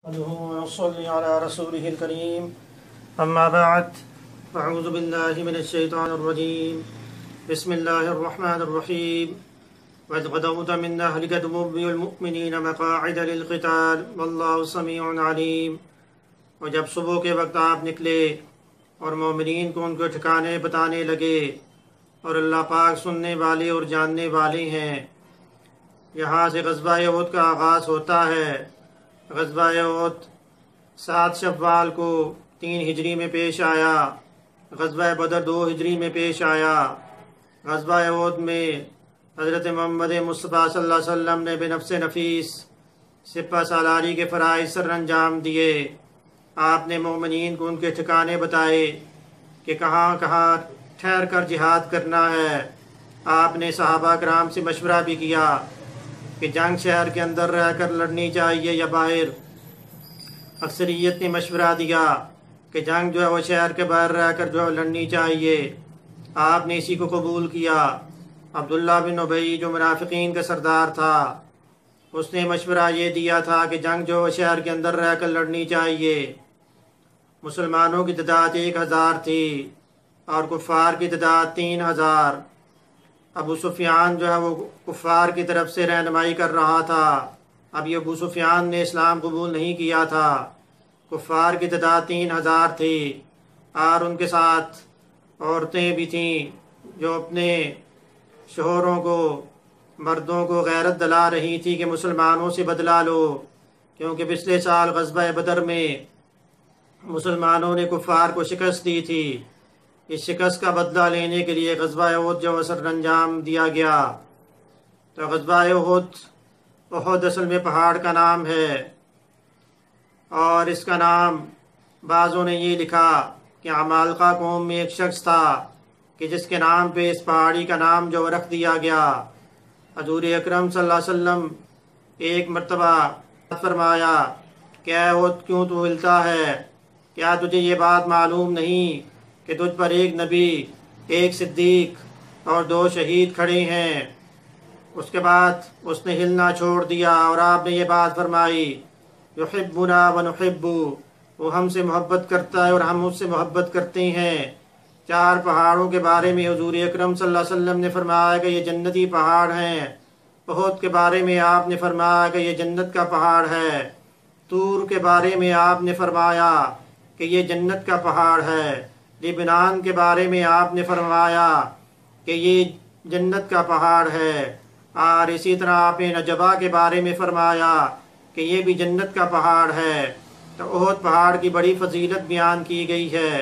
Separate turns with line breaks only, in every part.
ونصلي على رسوله الكريم أما بعد أعوذ بالله من الشيطان الرجيم بسم الله الرحمن الرحيم وإذ غدوت من أهلك تبوئ المؤمنين مقاعد للقتال والله سميع عليم۔ اور جب صبح کے وقت آپ نکلے اور مومنین کو ان کے ٹھکانے بتانے لگے، اور اللہ پاک سننے والے اور جاننے والے ہیں۔ یہاں سے غزوہ احد کا آغاز ہوتا ہے۔ غزوہ احد 7 شوال کو 3 ہجری میں پیش آیا، غزوہ بدر 2 ہجری میں پیش آیا۔ غزوہ احد میں حضرت محمد مصطفیٰ صلی اللہ علیہ وسلم نے بنفس نفیس سپہ سالاری کے فرائض سر انجام دیے۔ آپ نے مومنین کو ان کے ٹھکانے بتائے کہ کہاں کہاں ٹھہر کر جہاد کرنا ہے۔ آپ نے صحابہ کرام سے مشورہ بھی کیا کہ جنگ شہر کے اندر رہ کر لڑنی چاہیے یا باہر۔ اکثریت نے مشورہ دیا کہ جنگ جو ہے وہ شہر کے باہر رہ کر جو ہے لڑنی چاہیے۔ آپ نے اسی کو قبول کیا۔ عبداللہ بن ابی جو منافقین کا سردار تھا، اس نے مشورہ یہ دیا تھا کہ جنگ جو ہے شہر کے اندر رہ کر لڑنی چاہیے۔ مسلمانوں کی تعداد 1000 تھی اور کفار کی تعداد 3000۔ ابو سفیان جو ہے وہ کفار کی طرف سے رہنمائی کر رہا تھا۔ اب یہ ابو سفیان نے اسلام قبول نہیں کیا تھا۔ کفار کی تعداد 3000 تھی اور ان کے ساتھ عورتیں بھی تھیں جو اپنے شوہروں کو، مردوں کو غیرت دلا رہی تھی کہ مسلمانوں سے بدلہ لو، کیونکہ پچھلے سال غزوہ بدر میں مسلمانوں نے کفار کو شکست دی تھی۔ اس شکست کا بدلہ لینے کے لیے غزوہ احد جو سر انجام دیا گیا۔ تو غزوہ احد اصل میں پہاڑ کا نام ہے، اور اس کا نام بعضوں نے یہ لکھا کہ عمالقہ قوم میں ایک شخص تھا کہ جس کے نام پہ اس پہاڑی کا نام جو رکھ دیا گیا۔ حضور اکرم صلی اللہ علیہ وسلم ایک مرتبہ فرمایا کہ اے احد کیوں تو ہلتا ہے؟ کیا تجھے یہ بات معلوم نہیں کہ تجھ پر ایک نبی، ایک صدیق اور 2 شہید کھڑے ہیں؟ اس کے بعد اس نے ہلنا چھوڑ دیا اور آپ نے یہ بات فرمائی، یحبنا ونحبو، وہ ہم سے محبت کرتا ہے اور ہم اس سے محبت کرتے ہیں۔ 4 پہاڑوں کے بارے میں حضور اکرم صلی اللہ علیہ وسلم نے فرمایا کہ یہ جنتی پہاڑ ہیں۔ احد کے بارے میں آپ نے فرمایا کہ یہ جنت کا پہاڑ ہے۔ طور کے بارے میں آپ نے فرمایا کہ یہ جنت کا پہاڑ ہے۔ لبنان کے بارے میں آپ نے فرمایا کہ یہ جنت کا پہاڑ ہے، اور اسی طرح آپ نے نجبہ کے بارے میں فرمایا کہ یہ بھی جنت کا پہاڑ ہے۔ تو احد پہاڑ کی بڑی فضیلت بیان کی گئی ہے۔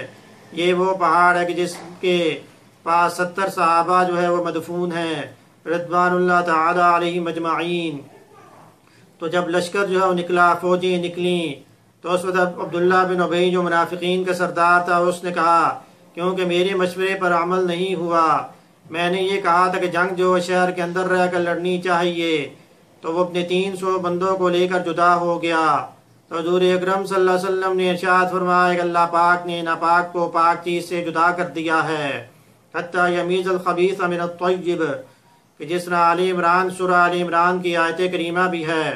یہ وہ پہاڑ ہے کہ جس کے پاس 70 صحابہ جو ہے وہ مدفون ہیں رضوان اللہ تعالی علیہم اجمعین۔ تو جب لشکر جو ہے وہ نکلا، فوجیں نکلیں، تو اس وقت عبداللہ بن ابی جو منافقین کا سردار تھا، اس نے کہا کیونکہ میرے مشورے پر عمل نہیں ہوا، میں نے یہ کہا تھا کہ جنگ جو شہر کے اندر رہ کر لڑنی چاہیے، تو وہ اپنے 300 بندوں کو لے کر جدا ہو گیا۔ تو حضور اکرم صلی اللہ علیہ وسلم نے ارشاد فرمایا کہ اللہ پاک نے ناپاک کو پاک چیز سے جدا کر دیا ہے، حتی یمیز الخبیث من الطیب، کہ جس طرح آل عمران، سورہ آل عمران کی آیت کریمہ بھی ہے۔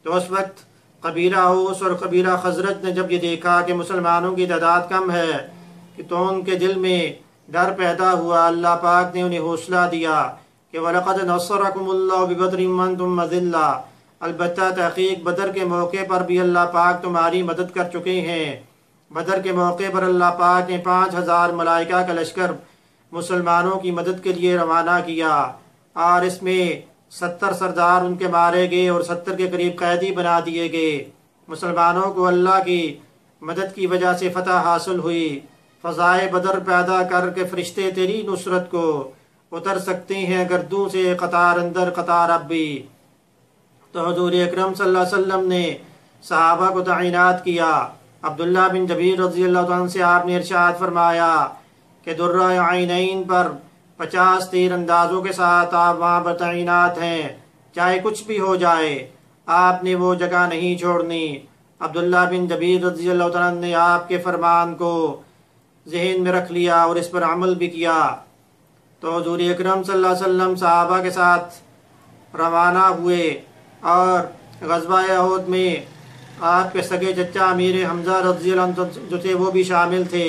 تو اس وقت قبیلہ اوس اور قبیلہ خزرج نے جب یہ دیکھا کہ مسلمانوں کی تعداد کم ہے، کہ تو ان کے دل میں ڈر پیدا ہوا۔ اللہ پاک نے انہیں حوصلہ دیا کہ وَلَقَدْ نَصَّرَكُمُ اللَّهُ بِبَدْرٍ وَأَنْتُمْ أَذِلَّةٌ، البتہ تحقیق بدر کے موقع پر بھی اللہ پاک تمہاری مدد کر چکے ہیں۔ بدر کے موقع پر اللہ پاک نے 5000 ملائکہ کا لشکر مسلمانوں کی مدد کے لیے روانہ کیا، اور اس میں 70 سردار ان کے مارے گئے اور 70 کے قریب قیدی بنا دیے گئے۔ مسلمانوں کو اللہ کی مدد کی وجہ سے فتح حاصل ہوئی۔ فضائے بدر پیدا کر کے فرشتے تیری نصرت کو اتر سکتے ہیں گردوں سے، قطار اندر قطار اب بھی۔ تو حضور اکرم صلی اللہ علیہ وسلم نے صحابہ کو تعینات کیا۔ عبداللہ بن جبیر رضی اللہ عنہ سے آپ نے ارشاد فرمایا کہ درہ عینین پر 50 تیر اندازوں کے ساتھ آپ وہاں پر تعینات ہیں، چاہے کچھ بھی ہو جائے، آپ نے وہ جگہ نہیں چھوڑنی۔ عبداللہ بن جبیر رضی اللہ عنہ نے آپ کے فرمان کو ذہن میں رکھ لیا اور اس پر عمل بھی کیا۔ تو حضور اکرم صلی اللہ علیہ وسلم صحابہ کے ساتھ روانہ ہوئے، اور غزوہ احد میں آپ کے سگے چچا امیر حمزہ رضی اللہ عنہ جو تھے وہ بھی شامل تھے۔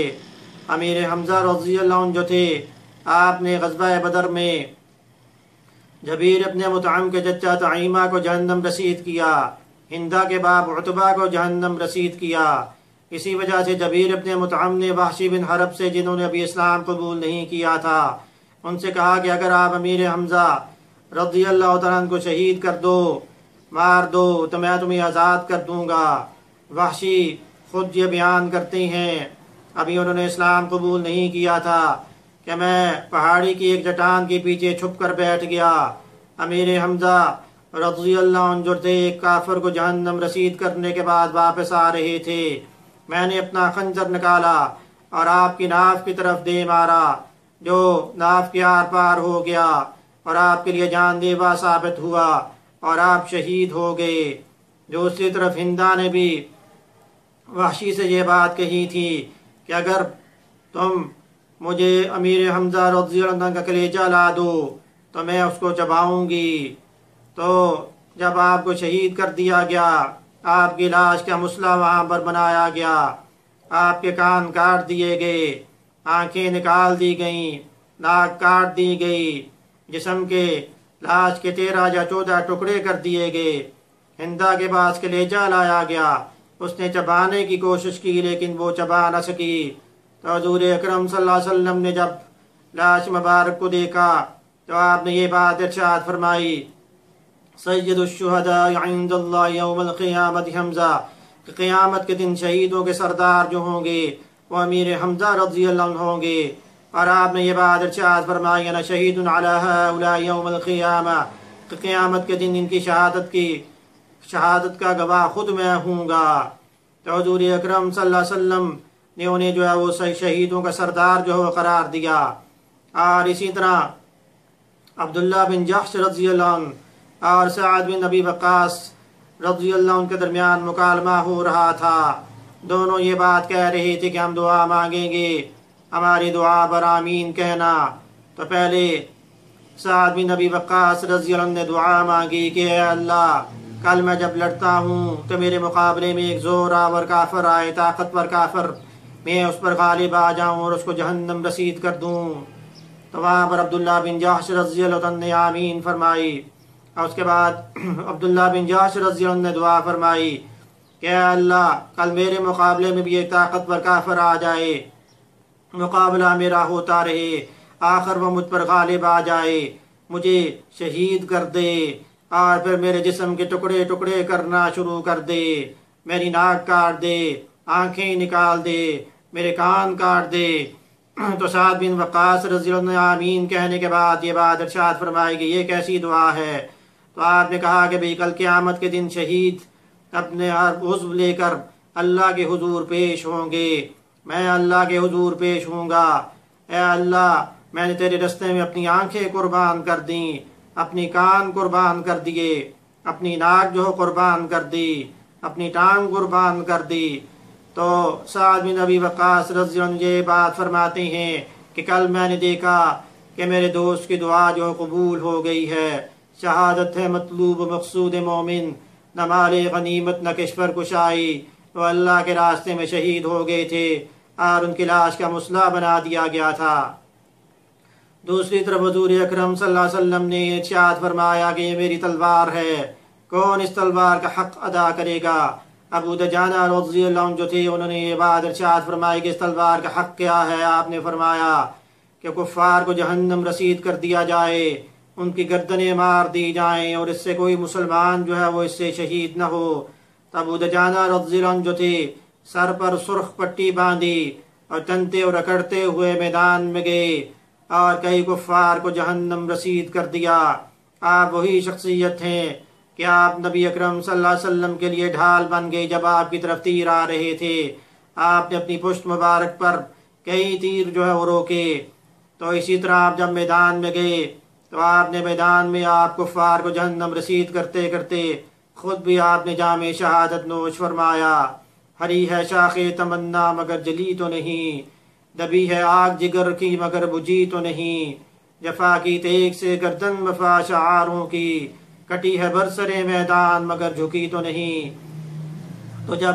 امیر حمزہ رضی اللہ عنہ جو تھے آپ نے غزوہ بدر میں جبیر ابن مطعم کے چچا طعیمہ کو جہنم رسید کیا، ہندا کے باپ عتبہ کو جہنم رسید کیا۔ اسی وجہ سے جبیر ابن مطعم نے وحشی بن حرب سے، جنہوں نے ابھی اسلام قبول نہیں کیا تھا، ان سے کہا کہ اگر آپ امیر حمزہ رضی اللہ تعالیٰ عنہ کو شہید کر دو، مار دو، تو میں تمہیں آزاد کر دوں گا۔ وحشی خود یہ بیان کرتے ہیں، ابھی انہوں نے اسلام قبول نہیں کیا تھا، کہ میں پہاڑی کی ایک چٹان کے پیچھے چھپ کر بیٹھ گیا۔ امیر حمزہ رضی اللہ عنہ جو تھے ایک کافر کو جہنم رسید کرنے کے بعد واپس آ رہے تھے، میں نے اپنا خنجر نکالا اور آپ کی ناف کی طرف دے مارا، جو ناف کے آر پار ہو گیا اور آپ کے لیے جان لیوا ثابت ہوا اور آپ شہید ہو گئے۔ دوسری طرف ہندا نے بھی وحشی سے یہ بات کہی تھی کہ اگر تم مجھے امیر حمزہ رضی اللہ عنہ کا کلیجہ لا دو تو میں اس کو چباؤں گی۔ تو جب آپ کو شہید کر دیا گیا، آپ کی لاش کا مسئلہ وہاں پر بنایا گیا، آپ کے کان کاٹ دیے گئے، آنکھیں نکال دی گئیں، ناک کاٹ دی گئی، جسم کے لاش کے 13 یا 14 ٹکڑے کر دیے گئے۔ ہندا کے پاس کلیجہ لایا گیا، اس نے چبانے کی کوشش کی لیکن وہ چبا نہ سکی۔ تو حضور اکرم صلی اللہ علیہ وسلم نے جب لاش مبارک کو دیکھا تو آپ نے یہ بات ارشاد فرمائی، سید الشہداء عند اللہ یوم القیامت حمزہ، کہ قیامت کے دن شہیدوں کے سردار جو ہوں گے وہ امیر حمزہ رضی اللہ عنہ ہوں گے۔ اور آپ نے یہ بات ارشاد فرمائی، انا شہید علی ہؤلاء یوم القیامہ، کہ قیامت کے دن ان کی شہادت کا گواہ خود میں ہوں گا۔ تو حضور اکرم صلی اللہ علیہ وسلم نے انہیں جو ہے وہ شہیدوں کا سردار جو ہے قرار دیا۔ اور اسی طرح عبداللہ بن جحش رضی اللہ عنہ اور سعد بن ابی وقاص رضی اللہ عنہ کے درمیان مکالمہ ہو رہا تھا۔ دونوں یہ بات کہہ رہے تھے کہ ہم دعا مانگیں گے، ہماری دعا پر آمین کہنا۔ تو پہلے سعد بن ابی وقاص رضی اللہ عنہ نے دعا مانگی کہ اے اللہ، کل میں جب لڑتا ہوں تو میرے مقابلے میں ایک زور آور کافر آئے، طاقتور کافر، میں اس پر غالب آ جاؤں اور اس کو جہنم رسید کر دوں۔ تو وہاں پر عبداللہ بن جحش رضی اللہ عنہ نے آمین فرمائی، اور اس کے بعد عبداللہ بن جحش رضی اللہ عنہ نے دعا فرمائی کہ اے اللہ، کل میرے مقابلے میں بھی ایک طاقتور کافر آ جائے، مقابلہ میرا ہوتا رہے، آخر وہ مجھ پر غالب آ جائے، مجھے شہید کر دے اور پھر میرے جسم کے ٹکڑے ٹکڑے کرنا شروع کر دے، میری ناک کاٹ دے، آنکھیں نکال دے، میرے کان کاٹ دے۔ تو سعد بن وقاص رضی اللہ عنہ نے آمین کہنے کے بعد یہ بات ارشاد فرمائی کہ یہ کیسی دعا ہے؟ تو آپ نے کہا کہ بھئی کل قیامت کے دن شہید اپنے ہر عضو لے کر اللہ کے حضور پیش ہوں گے، میں اللہ کے حضور پیش ہوں گا۔ اے اللہ، میں نے تیرے رستے میں اپنی آنکھیں قربان کر دیں، اپنی کان قربان کر دیے، اپنی ناک جو قربان کر دی، اپنی ٹانگ قربان کر دی۔ تو سعد بن ابی وقاص رضی اللہ عنہ یہ بات فرماتے ہیں کہ کل میں نے دیکھا کہ میرے دوست کی دعا جو قبول ہو گئی ہے، شہادت ہے مطلوب مقصود مومن، نہ مال غنیمت نہ کشور کشائی، وہ اللہ کے راستے میں شہید ہو گئے تھے اور ان کی لاش کا مسئلہ بنا دیا گیا تھا۔ دوسری طرف حضور اکرم صلی اللہ علیہ وسلم نے ارشاد فرمایا کہ یہ میری تلوار ہے، کون اس تلوار کا حق ادا کرے گا؟ ابو دجانہ رضی اللہ عنہ جو تھے انہوں نے یہ بات ارشاد فرمائی کہ اس تلوار کا حق کیا ہے؟ آپ نے فرمایا کہ کفار کو جہنم رسید کر دیا جائے، ان کی گردنیں مار دی جائیں اور اس سے کوئی مسلمان جو ہے وہ اس سے شہید نہ ہو۔ تو ابو دجانہ رضی اللہ عنہ جو تھے سر پر سرخ پٹی باندھی اور تنتے اور رکڑتے ہوئے میدان میں گئے اور کئی کفار کو جہنم رسید کر دیا۔ آپ وہی شخصیت ہیں کہ آپ نبی اکرم صلی اللہ علیہ وسلم کے لیے ڈھال بن گئے جب آپ کی طرف تیر آ رہے تھے، آپ نے اپنی پشت مبارک پر کئی تیر جو ہے وہ روکے۔ تو اسی طرح آپ جب میدان میں گئے تو آپ نے میدان میں آپ کفار کو جہنم رسید کرتے کرتے خود بھی آپ نے جام شہادت نوش فرمایا۔ ہری ہے شاخ تمنا مگر جلی تو نہیں، دبی ہے آگ جگر کی مگر بجھی تو نہیں، جفا کی تیغ سے گردن وفا شعاروں کی، کٹی ہے برسر میدان مگر جھکی تو نہیں۔ تو جب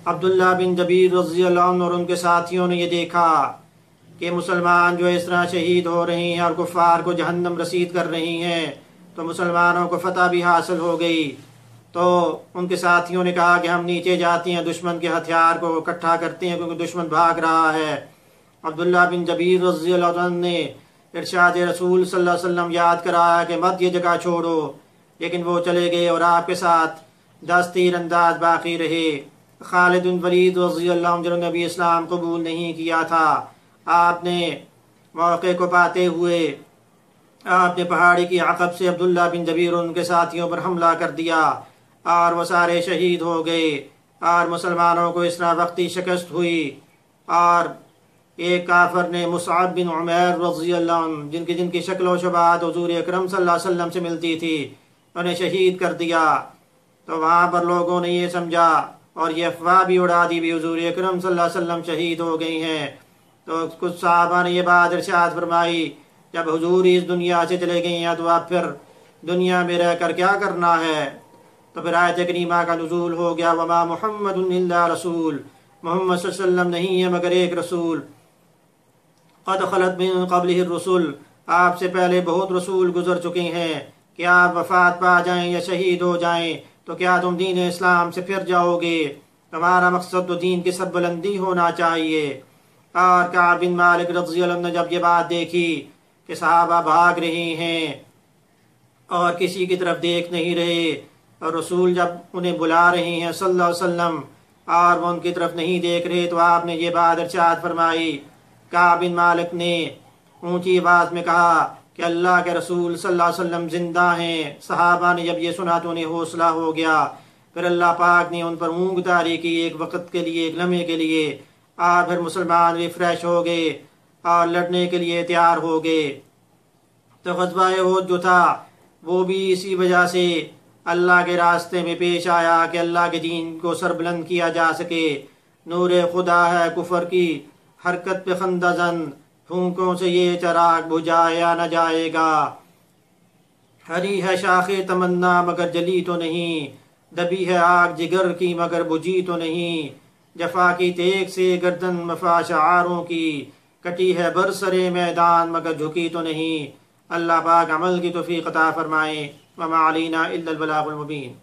عبداللہ بن جبیر رضی اللہ عنہ اور ان کے ساتھیوں نے یہ دیکھا کہ مسلمان جو اس طرح شہید ہو رہے ہیں اور کفار کو جہنم رسید کر رہی ہیں تو مسلمانوں کو فتح بھی حاصل ہو گئی، تو ان کے ساتھیوں نے کہا کہ ہم نیچے جاتے ہیں، دشمن کے ہتھیار کو اکٹھا کرتے ہیں کیونکہ دشمن بھاگ رہا ہے۔ عبداللہ بن جبیر رضی اللہ عنہ نے ارشاد رسول صلی اللہ علیہ وسلم یاد کرایا کہ مت یہ جگہ چھوڑو، لیکن وہ چلے گئے اور آپ کے ساتھ 10 تیر انداز باقی رہے۔ خالد بن ولید رضی اللہ عنہ جنہوں نے ابھی اسلام قبول نہیں کیا تھا، آپ نے موقع کو پاتے ہوئے آپ نے پہاڑی کی عقب سے عبداللہ بن جبیر ان کے ساتھیوں پر حملہ کر دیا اور وہ سارے شہید ہو گئے، اور مسلمانوں کو اس طرح وقتی شکست ہوئی۔ اور ایک کافر نے مصعب بن عمیر رضی اللہ عنہ جن کی شکل و شباہت حضور اکرم صلی اللہ علیہ وسلم سے ملتی تھی، انہیں شہید کر دیا۔ تو وہاں پر لوگوں نے یہ سمجھا اور یہ افواہ بھی اڑا دی بھی حضور اکرم صلی اللہ علیہ وسلم شہید ہو گئی ہیں۔ تو کچھ صحابہ نے یہ بات ارشاد فرمائی، جب حضور اس دنیا سے چلے گئی ہیں تو آپ پھر دنیا میں رہ کر کیا کرنا ہے؟ تو پھر آیت کریمہ کا نزول ہو گیا، وما محمد الا رسول، محمد صلی اللہ علیہ وسلم نہیں ہے مگر ایک رسول، قد خلت من قبلہ الرسل، آپ سے پہلے بہت رسول گزر چکے ہیں، کہ آپ وفات پا جائیں یا شہید ہو جائیں تو کیا تم دین اسلام سے پھر جاؤ گے؟ تمہارا مقصد تو دین کی سربلندی ہونا چاہیے۔ اور کعب بن مالک رضی اللہ عنہ نے جب یہ بات دیکھی کہ صحابہ بھاگ رہے ہیں اور کسی کی طرف دیکھ نہیں رہے، اور رسول جب انہیں بلا رہے ہیں صلی اللہ علیہ وسلم اور وہ ان کی طرف نہیں دیکھ رہے، تو آپ نے یہ بات ارشاد فرمائی۔ کعب بن مالک نے اونچی آواز میں کہا کہ اللہ کے رسول صلی اللہ علیہ وسلم زندہ ہیں۔ صحابہ نے جب یہ سنا تو انہیں حوصلہ ہو گیا، پھر اللہ پاک نے ان پر اونگ داری کی ایک وقت کے لیے، ایک لمحے کے لیے، اور پھر مسلمان ریفریش ہو گئے اور لڑنے کے لیے تیار ہو گئے۔ تو غزوہ احد جو تھا وہ بھی اسی وجہ سے اللہ کے راستے میں پیش آیا کہ اللہ کے دین کو سربلند کیا جا سکے۔ نور خدا ہے کفر کی حرکت پہ خندہ زن، پھونکوں سے یہ چراغ بجھایا نہ جائے گا۔ ہری ہے شاخ تمنا مگر جلی تو نہیں، دبی ہے آگ جگر کی مگر بجھی تو نہیں، جفا کی تیغ سے گردن مفا شعاروں کی، کٹی ہے برسرے میدان مگر جھکی تو نہیں۔ اللہ پاک عمل کی توفیق عطا فرمائے۔ وما علینا الا البلاغ المبین۔